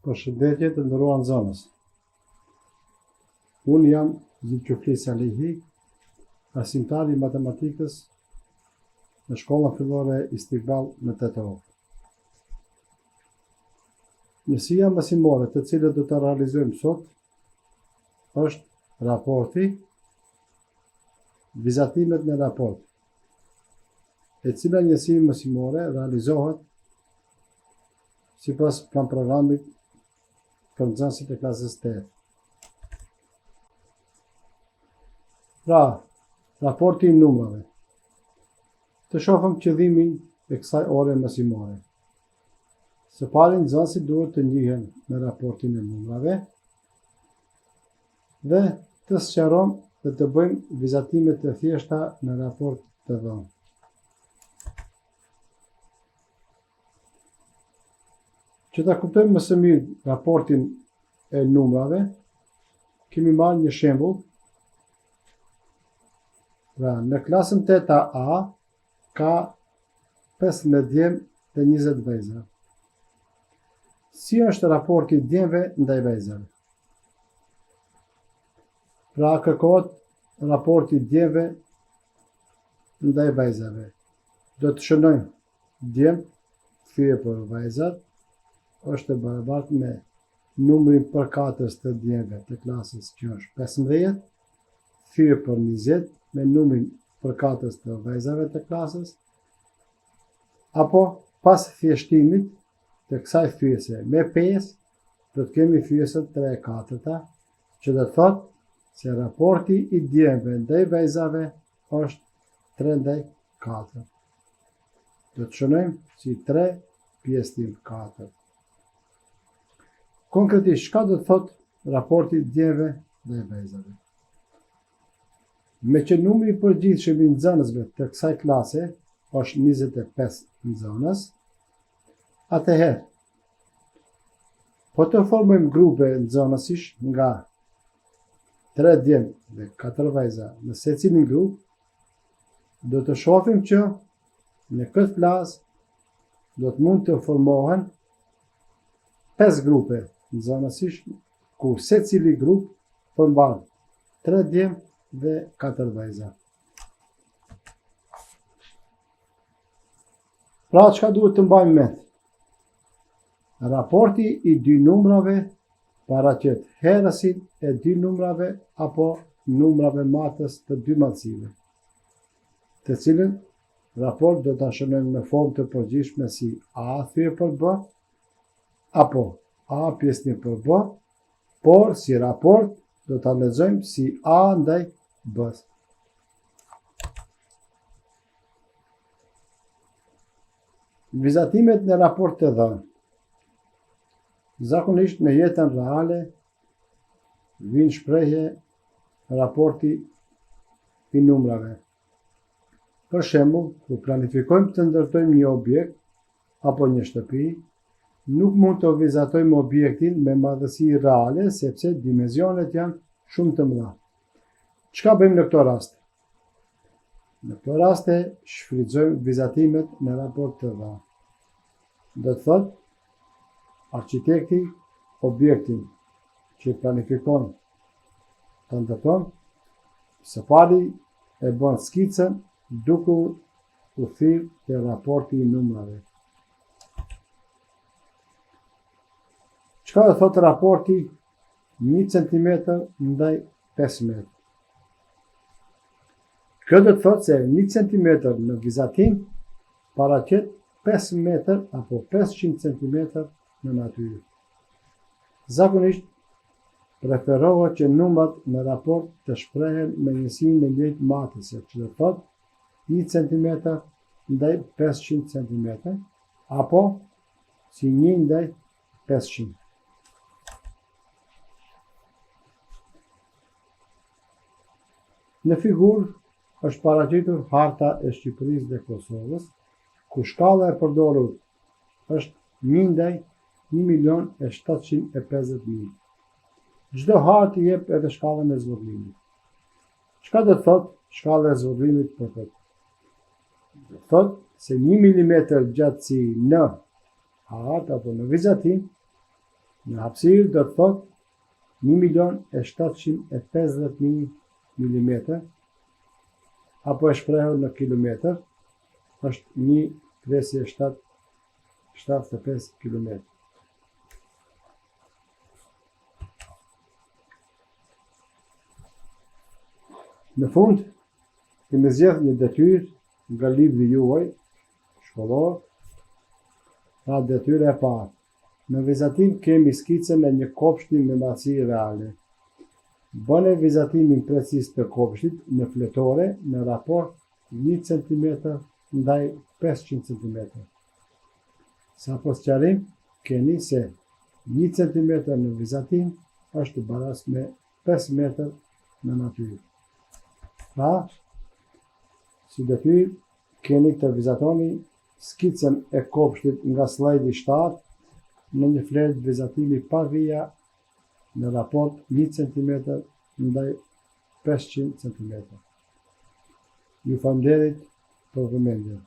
Përshëndetje të nderuar nxënës. Unë jam Zulkifli Salihi, arsimtari i matematikës në shkollën fillore Istiqbal në Teterov. Njësia mësimore të cilën do të realizojmë sot është raporti, vizatimet në raport, e cila njësi mësimore realizohet sipas plan programit për nxënësit e klasës 8. Pra, raporti i numrave. Të shohim qëllimin e kësaj ore mësimore. Së pari nxënësit duhet të njihen me raportin e numrave dhe të sqarojmë dhe të bëjmë vizatime të thjeshta në raport të dhënë. Që ta kuptojmë më së miri raportin e numrave, kemi marrë një shembull. Pra, në klasën 8A ka 15 djemë dhe 20 vajza. Si është raporti djemve ndaj vajzave? Pra, kërkohet raporti djemve ndaj vajzave. Do të shënojmë djemë thyje për vajzat është e barabartë me numrin përkatës të djemve të klasës që është 15, thyje për 20 me numrin përkatës të vajzave të klasës, apo pas thjeshtimit të kësaj thyese me 5, do të kemi thyesën 3/4, që do të thotë se raporti i djemve ndaj vajzave është 3/4. Do të shënojmë si 3 pjesëtim 4. Konkretisht, çka do të thotë raporti i djemve ndaj vajzave? Me që numri i përgjithshëm i nxënësve të kësaj klase është 25 nxënës, atëherë, po të formojmë grupe nxënësish nga 3 djemë dhe 4 vajza në secilin grup, do të shohim që në këtë klasë do të mund të formohen 5 grupe nxënësish, ku secili grup përmban 3 djemë dhe 4 vajza. Pra, çka duhet të mbajmë mend? Raporti i dy numrave paraqet herësin e dy numrave apo numrave matës të dy madhësive, të cilën raport do ta shënojmë në formë të përgjithshme si a thyje për b apo a pjesëtim për b, por si raport do ta lexojmë si a ndaj b. Vizatimet në raport të dhënë. Zakonisht në jetën reale vijnë shprehje raporti i numrave. Për shembull, kur planifikojmë të ndërtojmë një objekt apo një shtëpi, nuk mund të vizatojmë objektin me madhësi reale sepse dimensionet janë shumë të mëdha. Çka bëjmë në këto raste? Në këto raste shfrytëzojmë vizatimet në raport të dhënë. Do të thotë, arkitekti objektin që planifikon të ndërton, së pari e bën skicën duke u thirrë te raporti i numrave. Çka do thotë raporti 1 cm ndaj 5 metra? Kjo do të thotë se 1 cm në vizatim paraqet 5 metër apo 500 cm në natyrë. Zakonisht preferohet që numrat në raport të shprehen me njësinë e njëjtë matëse, që do të thotë 1 cm ndaj 500 cm apo si 1 ndaj 500. Në figurë është paraqitur harta e Shqipërisë dhe Kosovës, ku shkalla e përdorur është 1 ndaj 1.750.000. Çdo hartë jep edhe shkallën e zvogëlimit. Çka do të thotë shkalla e zvogëlimit për këtë? Do të thotë se 1 mm gjatësi në hartë apo në vizatim Në hapësirë do të thotë 1.750.000 milimetër, apo e shprehur në kilometër, është 1,75 kilometër. Në fund, kemi zgjedhur një detyrë nga libri juaj shkollor. Pra detyra e parë. Në vizatim kemi skicën e një kopshti me matësi reale. Bëni vizatimin precis të kopshtit në fletore në raport 1 cm ndaj 500 cm. Sa po sqarim, keni se 1 cm në vizatim është baras me 5 metër në natyrë. Pra, si detyrë, keni të vizatoni skicën e kopshtit nga slajdi 7 në një fletë vizatimi pa vija në raport 1 cm ndaj 500 cm. Ju falenderoj për vëmendjen.